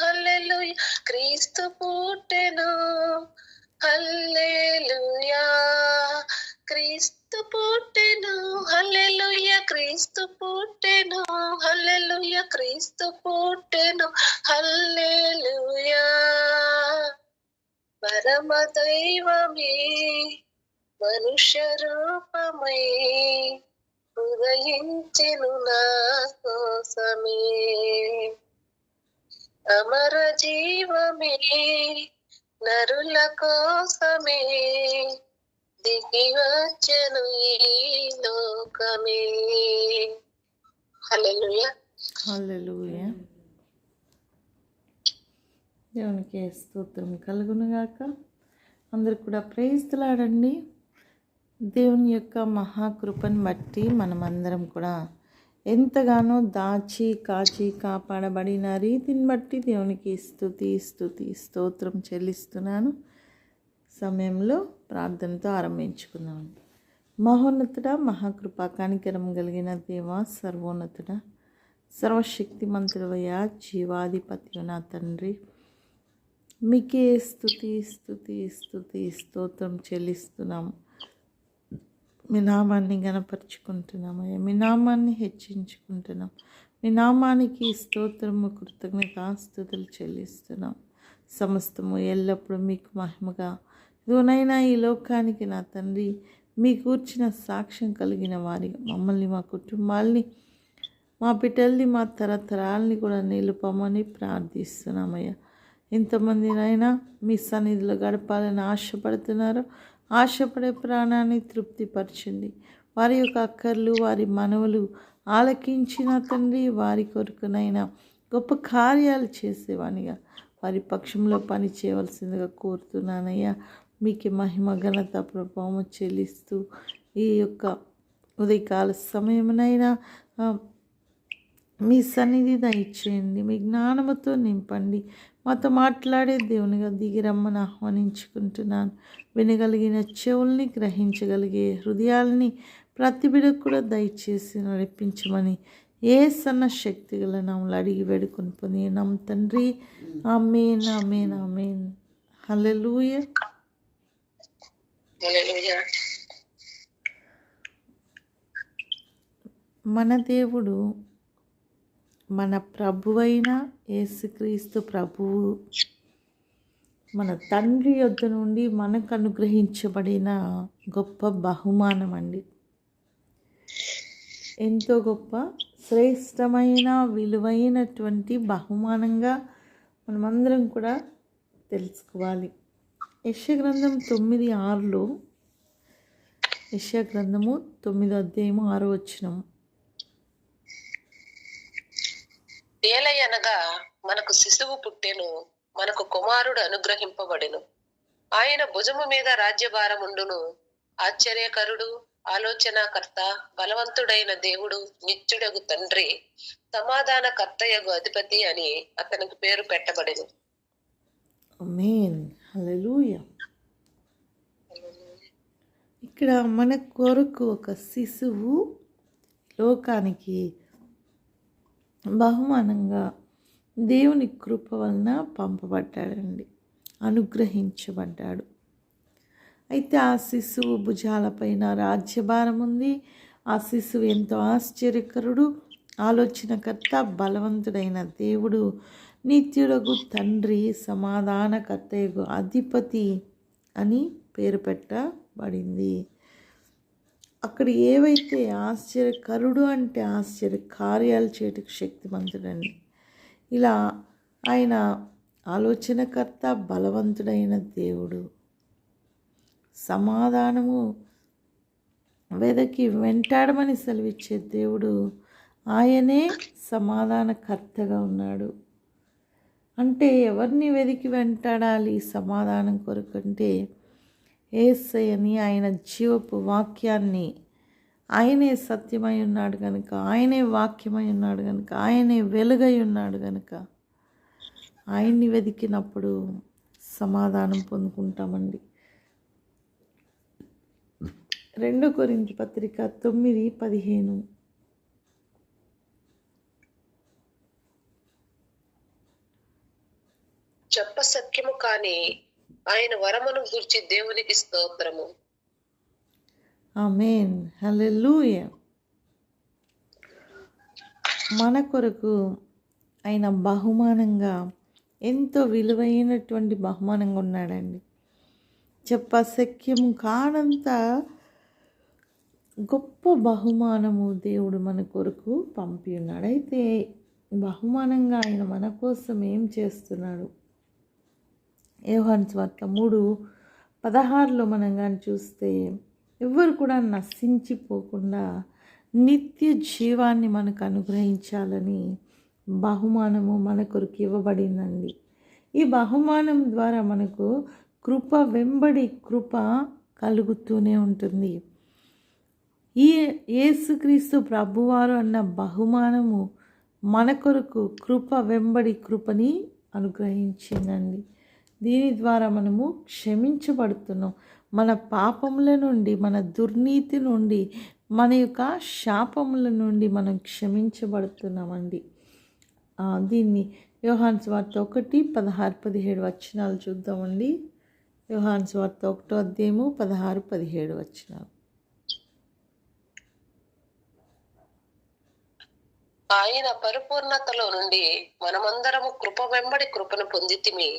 హల్లెలూయా క్రీస్తు పుట్టెను హల్లెలూయా క్రీస్తు పుట్టెను హల్లెలూయా క్రీస్తు పుట్టెను హల్లెలూయా క్రీస్తు పుట్టెను హల్లెలూయా పరమ దైవమే మనుష్య రూపమై ఉదయించెను నా కోసమే అమర జీవమే నరుల కోసమే దిగి వచ్చెను ఈ లోకమే. హల్లెలూయా హల్లెలూయా. దేవునికి స్తోత్రం కలుగునుగాక. అందరు కూడా ప్రైజ్లాడండి. దేవుని యొక్క మహాకృపను బట్టి మనమందరం కూడా ఎంతగానో దాచి కాచి కాపాడబడిన రీతిని బట్టి దేవునికి స్తోత్రం చెల్లిస్తున్నాను. సమయంలో ప్రార్థనతో ఆరంభించుకుందాం. మహోన్నతుడ, మహాకృప కనికరం కలిగిన దేవ, సర్వోన్నతుడ, సర్వశక్తిమంతుడవయ్యా, జీవాధిపతి నా తండ్రి, మీకే స్తోత్రం చెల్లిస్తున్నాము. మీ నామాన్ని గణపరుచుకుంటున్నామయ్యా, మీ నామాన్ని హెచ్చించుకుంటున్నాం, మీ నామానికి స్తోత్రము కృతజ్ఞతాస్తుతులు చెల్లిస్తున్నాం. సమస్తము ఎల్లప్పుడూ మీకు మహిమగా ఇదిగోనైనా ఈ లోకానికి నా తండ్రి మీ కూర్చిన సాక్ష్యం కలిగిన వారిగా మమ్మల్ని, మా కుటుంబాల్ని, మా బిడ్డల్ని, మా తరతరాల్ని కూడా నిలుపమని ప్రార్థిస్తున్నామయ్యా. ఎంతమందినైనా మీ సన్నిధిలో గడపాలని ఆశపడుతున్నారో ఆశపడే ప్రాణాన్ని తృప్తిపరచండి. వారి యొక్క అక్కర్లు, వారి మనవులు ఆలకించిన తండ్రి, వారి కొరకునైనా గొప్ప కార్యాలు చేసేవానిగా వారి పక్షంలో పని చేయవలసిందిగా కోరుతున్నానయ్యా. మీకు మహిమ ఘనత ప్రభావం చెల్లిస్తూ ఈ యొక్క ఉదయకాల సమయమునైనా మీ సన్నిధి దయచేయండి, మీ జ్ఞానముతో నింపండి. మాతో మాట్లాడే దేవునిగా దిగిరమ్మని ఆహ్వానించుకుంటున్నాను. వినగలిగిన చెవుల్ని, గ్రహించగలిగే హృదయాల్ని ప్రతి బిడ్డకు కూడా దయచేసి నడిపించమని ఏ సన్న శక్తి గల నామములో అడిగి వేడుకొని పొందినాం తండ్రి. ఆమేన్, ఆమేన్, ఆమేన్. హల్లెలూయా. మన దేవుడు, మన ప్రభువైన యేసుక్రీస్తు ప్రభువు మన తండ్రి యొద్ద నుండి మనకు అనుగ్రహించబడిన గొప్ప బహుమానం అండి. ఎంతో గొప్ప శ్రేష్టమైన విలువైనటువంటి బహుమానంగా మనమందరం కూడా తెలుసుకోవాలి. యెషయా గ్రంథం 9:6లో, యెషయా గ్రంథము 9:6 ఏలయనగా మనకు శిశువు పుట్టెను, మనకు కుమారుడు అనుగ్రహింపబడెను, ఆయన భుజము మీద రాజ్యభారముండును. ఆశ్చర్యకరుడు, ఆలోచనాకర్త, బలవంతుడైన దేవుడు, నిత్యుడగు తండ్రి, సమాధానకర్తయగు అధిపతి అని అతనికి పేరు పెట్టబడెను. ఆమేన్. హల్లెలూయా. ఇక్కడ మన కొరకు ఒక శిశువు లోకానికి బహుమానంగా దేవుని కృప వలన పంపబడ్డాడండి, అనుగ్రహించబడ్డాడు. అయితే ఆ శిశువు భుజాలపైన రాజ్యభారం ఉంది. ఆ శిశువు ఎంతో ఆశ్చర్యకరుడు, ఆలోచనకర్త, బలవంతుడైన దేవుడు, నిత్యుడగు తండ్రి, సమాధానకర్తయగు అధిపతి అని పేరు పెట్టబడింది. అక్కడ ఏవైతే ఆశ్చర్యకరుడు అంటే ఆశ్చర్య కార్యాలు చేయటకు శక్తిమంతుడండి. ఇలా ఆయన ఆలోచనకర్త, బలవంతుడైన దేవుడు, సమాధానము వెదకి వెంటాడమని సెలవిచ్చే దేవుడు, ఆయనే సమాధానకర్తగా ఉన్నాడు. అంటే ఎవరిని వెదికి వెంటాడాలి సమాధానం కొరకంటే యేసయ్యని, ఆయన జీవపు వాక్యాన్ని, ఆయనే సత్యమై ఉన్నాడు కనుక, ఆయనే వాక్యమై ఉన్నాడు కనుక, ఆయనే వెలుగై ఉన్నాడు కనుక ఆయన్ని వెతికినప్పుడు సమాధానం పొందుకుంటామండి. 2 కొరింథీ పత్రిక 9:15. చెప్పసఖ్యము కాని ఆయన వరమును గూర్చి దేవునికి స్తోత్రము. ఆమేన్. హల్లెలూయా. మన కొరకు ఆయన బహుమానంగా ఎంతో విలువైనటువంటి బహుమానంగా ఉన్నాడండి. చెప్పసఖ్యము కానంత గొప్ప బహుమానము దేవుడు మన కొరకు పంపి ఉన్నాడు. అయితే బహుమానంగా ఆయన మన కోసం ఏం చేస్తున్నాడు? యోహాను సువార్త 3:16 మనం కానీ చూస్తే, ఎవ్వరు కూడా నశించిపోకుండా నిత్య జీవాన్ని మనకు అనుగ్రహించాలని బహుమానము మన కొరకు ఇవ్వబడిందండి. ఈ బహుమానం ద్వారా మనకు కృప వెంబడి కృప కలుగుతూనే ఉంటుంది. ఈ యేసుక్రీస్తు ప్రభువారు అన్న బహుమానము మన కొరకు కృప వెంబడి కృపని అనుగ్రహించిందండి. దీని ద్వారా మనము క్షమించబడుతున్నాం. మన పాపముల నుండి, మన దుర్నీతి నుండి, మన యొక్క శాపముల నుండి మనం క్షమించబడుతున్నామండి. దీన్ని యోహాను సువార్త 1:16-17 చూద్దామండి. యోహాను సువార్త 1:16-17. ఆయన పరిపూర్ణతలో నుండి మనమందరము కృప వెంబడి కృపను పొందితిమి.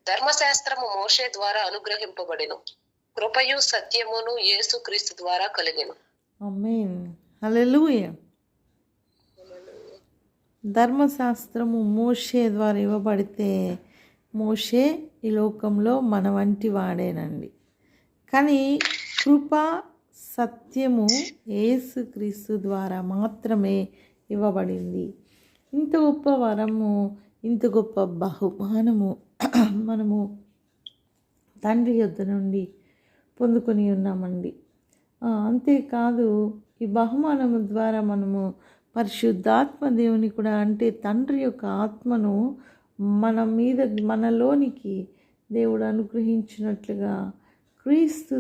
ధర్మశాస్త్రము మోషే ద్వారా అనుగ్రహింపబడెను. కృపయు సత్యమును యేసుక్రీస్తు ద్వారా కలిగెను. ఆమేన్. హల్లెలూయా. ధర్మశాస్త్రము మోషే ద్వారా ఇవ్వబడితే, మోషే ఈ లోకంలో మన వంటి వాడేనండి. కానీ కృప సత్యము యేసుక్రీస్తు ద్వారా మాత్రమే ఇవ్వబడింది. ఇంత గొప్ప వరము, ఇంత గొప్ప బహుమానము మనము తండ్రి యొద్ద నుండి పొందుకొని ఉన్నామండి. అంతేకాదు, ఈ బహుమానము ద్వారా మనము పరిశుద్ధాత్మ దేవుని కూడా, అంటే తండ్రి యొక్క ఆత్మను మన మీద, మనలోనికి దేవుడు అనుగ్రహించినట్లుగా క్రీస్తు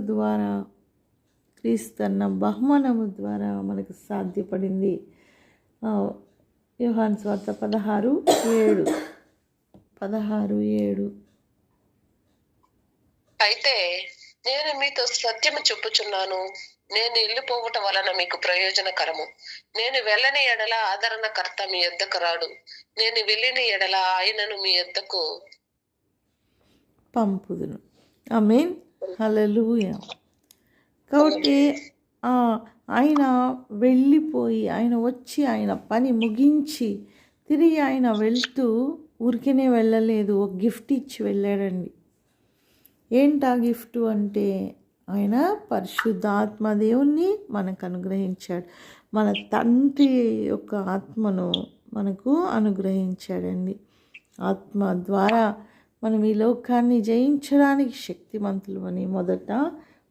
అన్న బహుమానము ద్వారా మనకు సాధ్యపడింది. యోహాను సువార్త 16:7. అయితే నేను మీతో సత్యము చెప్పుచున్నాను, నేను వెళ్ళిపోవటం వలన మీకు ప్రయోజనకరము. నేను వెళ్ళని ఎడల ఆదరణకర్త మీ యొద్దకు రాడు. నేను వెళ్ళిన ఎడల ఆయనను మీ యొద్దకు పంపుదును. ఆమేన్. హల్లెలూయా. కాబట్టి ఆయన వెళ్ళిపోయి, ఆయన వచ్చి, ఆయన పని ముగించి తిరిగి ఆయన వెళ్తూ ఊరికనే వెళ్ళలేదు, ఒక గిఫ్ట్ ఇచ్చి వెళ్ళాడండి. ఏంటా గిఫ్ట్ అంటే, ఆయన పరిశుద్ధాత్మ దేవుణ్ణి మనకు అనుగ్రహించాడు. మన తండ్రి యొక్క ఆత్మను మనకు అనుగ్రహించాడండి. ఆత్మ ద్వారా మనం ఈ లోకాన్ని జయించడానికి శక్తిమంతులు అని మొదట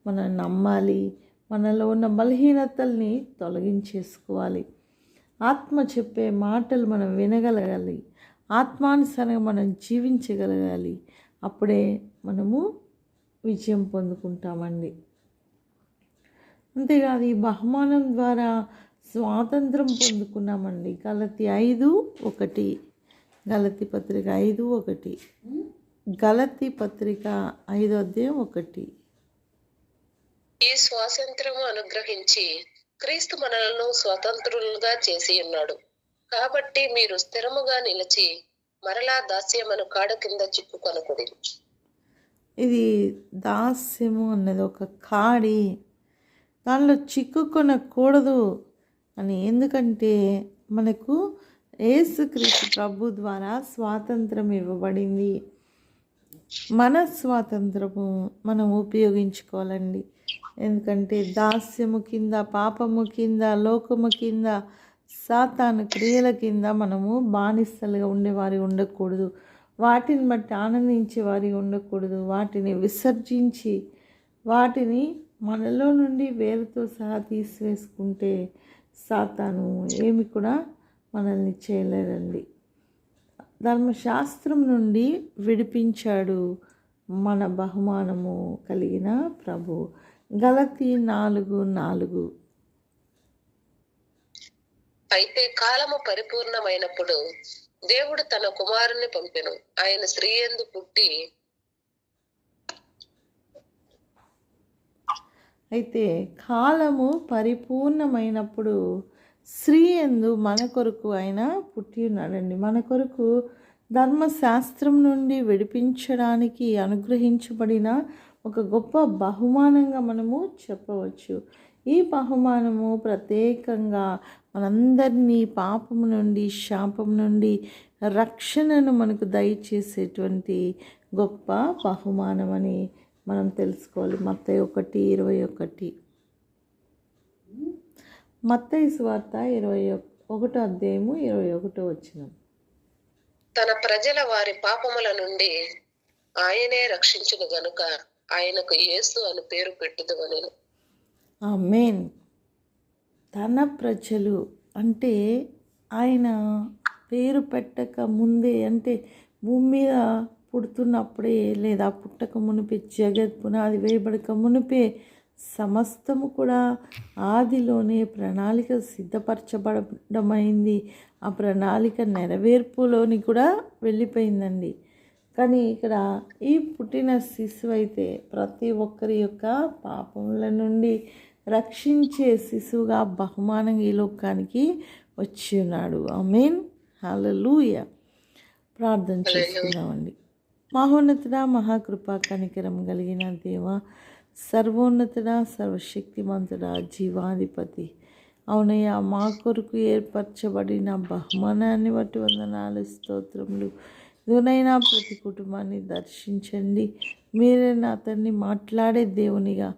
మనం నమ్మాలి. మనలో ఉన్న బలహీనతల్ని తొలగించేసుకోవాలి. ఆత్మ చెప్పే మాటలు మనం వినగలగాలి. ఆత్మానుసారంగా మనం జీవించగలగాలి. అప్పుడే మనము విజయం పొందుకుంటామండి. అంతేకాదు, ఈ బహుమానం ద్వారా స్వాతంత్రం పొందుకున్నామండి. గలతీ 5:1. గలతీ పత్రిక 5:1. గలతీ పత్రిక 5:1. ఈ స్వాతంత్రము అనుగ్రహించి క్రీస్తు మనలను స్వతంత్రులుగా చేసి ఉన్నాడు. కాబట్టి మీరు స్థిరముగా నిలిచి మరలా దాస్యమను కాడ కింద చిక్కుకొనకుడి. ఇది దాస్యము అన్నది ఒక కాడి, దానిలో చిక్కుకొనకూడదు అని. ఎందుకంటే మనకు యేసుక్రీస్తు ప్రభు ద్వారా స్వాతంత్రం ఇవ్వబడింది. మన స్వాతంత్రము మనం ఉపయోగించుకోవాలండి. ఎందుకంటే దాస్యము కింద, పాపము కింద, లోకము కింద, సాతాను క్రియల కింద మనము బానిసలుగా ఉండేవారి ఉండకూడదు. వాటిని బట్టి ఆనందించే వారి ఉండకూడదు. వాటిని విసర్జించి వాటిని మనలో నుండి వేరుతో సహా తీసివేసుకుంటే సాతాను ఏమి కూడా మనల్ని చేయలేరండి. ధర్మశాస్త్రం నుండి విడిపించాడు మన బహుమానము కలిగిన ప్రభు. గలతీ 4:4. అయితే కాలము పరిపూర్ణమైనప్పుడు దేవుడు తన కుమారుని పంపెను. ఆయన స్త్రీ యందు పుట్టి అయితే కాలము పరిపూర్ణమైనప్పుడు స్త్రీ యందు మన కొరకు ఆయన పుట్టి ఉన్నాడండి. మన కొరకు ధర్మశాస్త్రం నుండి విడిపించడానికి అనుగ్రహించబడిన ఒక గొప్ప బహుమానంగా మనము చెప్పవచ్చు. ఈ బహుమానము ప్రత్యేకంగా మనందరినీ పాపము నుండి, శాపం నుండి రక్షణను మనకు దయచేసేటువంటి గొప్ప బహుమానమని మనం తెలుసుకోవాలి. మత్తయి 1:21. మత్తయి సువార్త 21 అధ్యాయము 21. తన ప్రజల వారి పాపముల నుండి ఆయనే రక్షించును గనుక ఆయనకు యేసు అని పేరు పెట్టుదవలెను. ఆమేన్. తన ప్రజలు అంటే ఆయన పేరు పెట్టక ముందే, అంటే భూమి మీద పుడుతున్నప్పుడే లేదా పుట్టక మునిపే, జగత్ పునాది వేయబడక మునిపే సమస్తము కూడా ఆదిలోనే ప్రణాళిక సిద్ధపరచబడమైంది. ఆ ప్రణాళిక నెరవేర్పులోని కూడా వెళ్ళిపోయిందండి. కానీ ఇక్కడ ఈ పుట్టిన శిశువు అయితే ప్రతి ఒక్కరి యొక్క పాపముల నుండి రక్షించే శిశువుగా బహుమానంగా ఈ లోకానికి వచ్చి ఉన్నాడు. ఆమేన్, హల్లెలూయా. ప్రార్థన చేసుకుందామండి. మహోన్నతుడా, మహాకృపా కనికరం కలిగిన దేవ, సర్వోన్నతుడా, సర్వశక్తిమంతుడా, జీవాధిపతి, అవునయ్యా, మా కొరకు ఏర్పరచబడిన బహుమానాన్ని బట్టి వందనాలు, స్తోత్రములు. ఇదిగోనైనా ప్రతి కుటుంబాన్ని దర్శించండి. మీరే నా తండ్రి మాట్లాడే దేవునిగా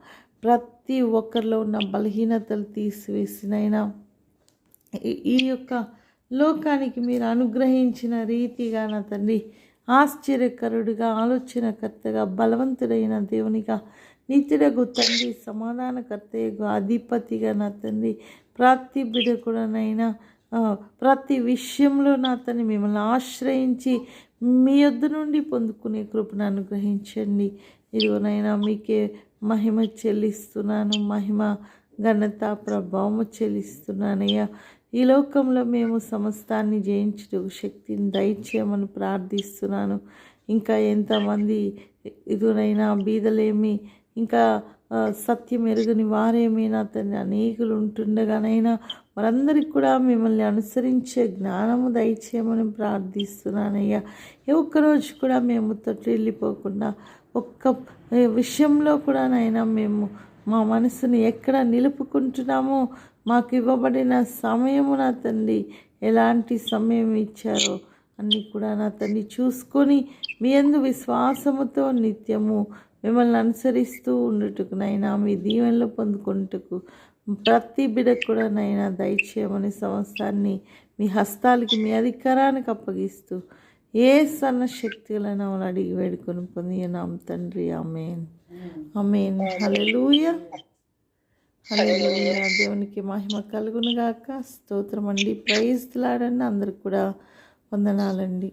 ప్రతి ఒక్కరిలో ఉన్న బలహీనతలు తీసివేసినైనా ఈ యొక్క లోకానికి మీరు అనుగ్రహించిన రీతిగా నా తండ్రి ఆశ్చర్యకరుడిగా, ఆలోచనకర్తగా, బలవంతుడైన దేవునిగా, నిత్యుడగు తండ్రి, సమాధానకర్తగా, అధిపతిగా నా తండ్రి ప్రతి బిడ్డ కూడానైనా ప్రతి విషయంలో నా తండ్రి మిమ్మల్ని ఆశ్రయించి మీ యొద్ద నుండి పొందుకునే కృపను అనుగ్రహించండి. ఇదిగోనైనా మీకే మహిమ చెల్లిస్తున్నాను, మహిమ ఘనత ప్రభావము చెల్లిస్తున్నానయ్యా. ఈ లోకంలో మేము సమస్తాన్ని జయించుటకు శక్తిని దయచేయమని ప్రార్థిస్తున్నాను. ఇంకా ఎంతమంది ఇదిగోనైనా బీదలేమి, ఇంకా సత్యం ఎరుగని వారేమీ నా తండ్రి అనేకులు ఉంటుండగానైనా వారందరికీ కూడా మిమ్మల్ని అనుసరించే జ్ఞానము దయచేయమని ప్రార్థిస్తున్నానయ్యా. ఏ ఒక్కరోజు కూడా మేము తొట్టిల్లిపోకుండా ఒక్క విషయంలో కూడా నైనా మేము మా మనసుని ఎక్కడ నిలుపుకుంటున్నామో, మాకు ఇవ్వబడిన సమయము నా తండ్రి ఎలాంటి సమయం ఇచ్చారో అన్నీ కూడా నా తండ్రి చూసుకొని మీ యందు విశ్వాసముతో నిత్యము మిమ్మల్ని అనుసరిస్తూ ఉండుటకు నైనా, మీ దీవెనలు పొందుకుంటకు ప్రతి బిడ్డ కూడా నైనా దయచేయమని సంవత్సరాన్ని మీ హస్తాలకి, మీ అధికారానికి అప్పగిస్తూ ఏ సన్న శక్తులను అడిగి వేడుకొని పొందినాం తండ్రి. ఆమేన్, ఆమేన్, హల్లెలూయా, హల్లెలూయా. దేవునికి మహిమ కలుగును గాక. స్తోత్రం అండి. ప్రైజ్ లాడండి. అందరికి కూడా వందనాలండి.